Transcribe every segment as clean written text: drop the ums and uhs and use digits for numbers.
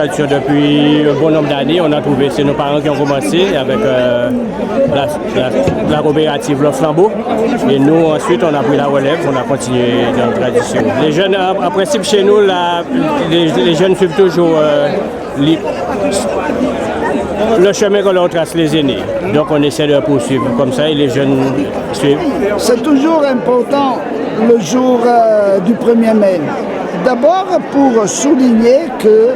tradition depuis un bon nombre d'années. On a trouvé, c'est nos parents qui ont commencé avec la coopérative Le Flambeau. Et nous, ensuite, on a pris la relève, on a continué dans la tradition. Les jeunes, en principe, chez nous, les jeunes suivent toujours le chemin que l'on trace les aînés. Donc on essaie de poursuivre comme ça et les jeunes suivent. C'est toujours important le jour du 1er mai. D'abord pour souligner que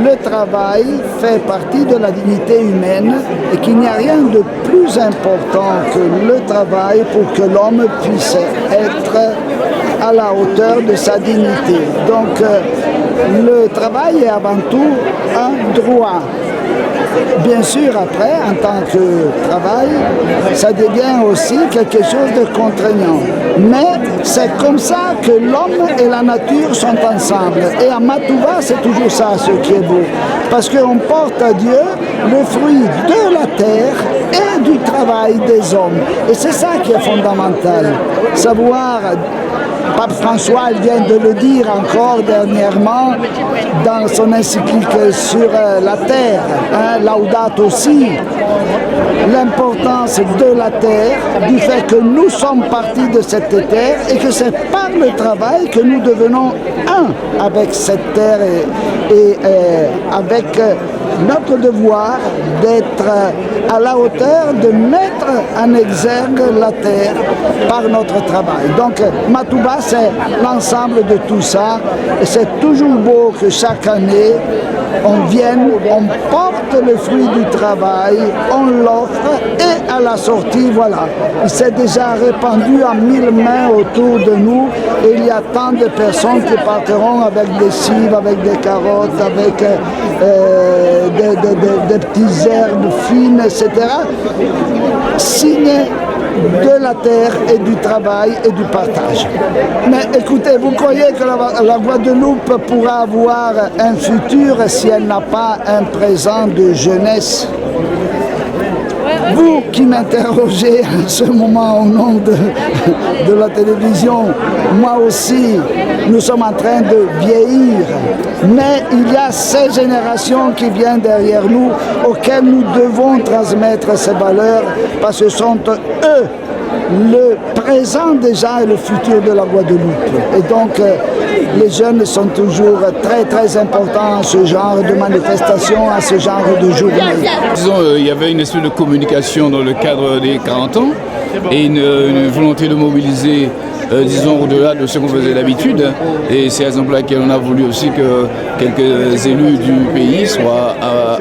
le travail fait partie de la dignité humaine et qu'il n'y a rien de plus important que le travail pour que l'homme puisse être à la hauteur de sa dignité. Donc le travail est avant tout un droit. Bien sûr, après, en tant que travail, ça devient aussi quelque chose de contraignant. Mais c'est comme ça que l'homme et la nature sont ensemble. Et à Matouba, c'est toujours ça, ce qui est beau. Parce qu'on porte à Dieu le fruit de la terre et du travail des hommes. Et c'est ça qui est fondamental. Savoir... Pape François vient de le dire encore dernièrement dans son encyclique sur la terre, Laudato Si, l'importance de la terre, du fait que nous sommes partis de cette terre et que c'est par le travail que nous devenons un avec cette terre et avec notre devoir d'être à la hauteur de mettre en exergue la terre par notre travail. Donc Matouba, c'est l'ensemble de tout ça et c'est toujours beau que chaque année on vienne, on porte le fruit du travail, on l'offre et à la sortie, voilà, il s'est déjà répandu à 1000 mains autour de nous et il y a tant de personnes qui partiront avec des cives, avec des carottes, avec des petites herbes fines, etc. Signe de la terre et du travail et du partage. Mais écoutez, vous croyez que la Guadeloupe pourra avoir un futur si elle n'a pas un présent de jeunesse? Vous qui m'interrogez en ce moment au nom de la télévision, moi aussi, nous sommes en train de vieillir. Mais il y a ces générations qui viennent derrière nous, auxquelles nous devons transmettre ces valeurs, parce que ce sont eux le présent déjà et le futur de la Guadeloupe. Et donc, les jeunes sont toujours très très importants à ce genre de manifestation, à ce genre de journée. Disons, il y avait une espèce de communication dans le cadre des 40 ans et une volonté de mobiliser, disons, au-delà de ce qu'on faisait d'habitude. Et c'est la raison pour laquelle on a voulu aussi que quelques élus du pays soient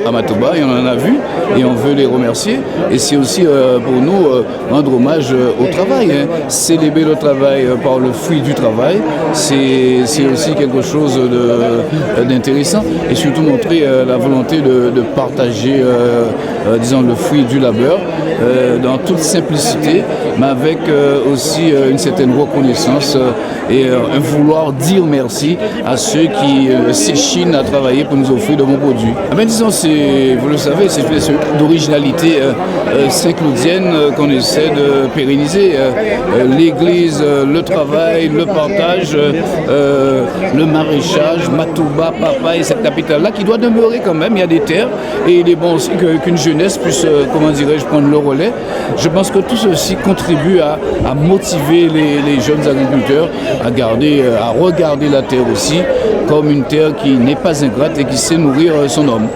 à Matouba, et on en a vu, et on veut les remercier. Et c'est aussi pour nous rendre hommage au travail. Célébrer le travail par le fruit du travail, c'est aussi quelque chose d'intéressant, et surtout montrer la volonté de partager, disons, le fruit du labeur dans toute simplicité, mais avec aussi une certaine reconnaissance et un vouloir dire merci à ceux qui s'échinent à travailler pour nous offrir de bons produits. Mais disons, vous le savez, c'est une espèce d'originalité saint-claudienne qu'on essaie de pérenniser. L'église, le travail, le partage, le maraîchage, Matouba, Papa et cette capitale-là qui doit demeurer quand même. Il y a des terres et il est bon aussi qu'une jeunesse puisse, comment dirais-je, prendre le relais. Je pense que tout ceci contribue à motiver les jeunes agriculteurs à regarder la terre aussi comme une terre qui n'est pas ingrate et qui sait nourrir son homme.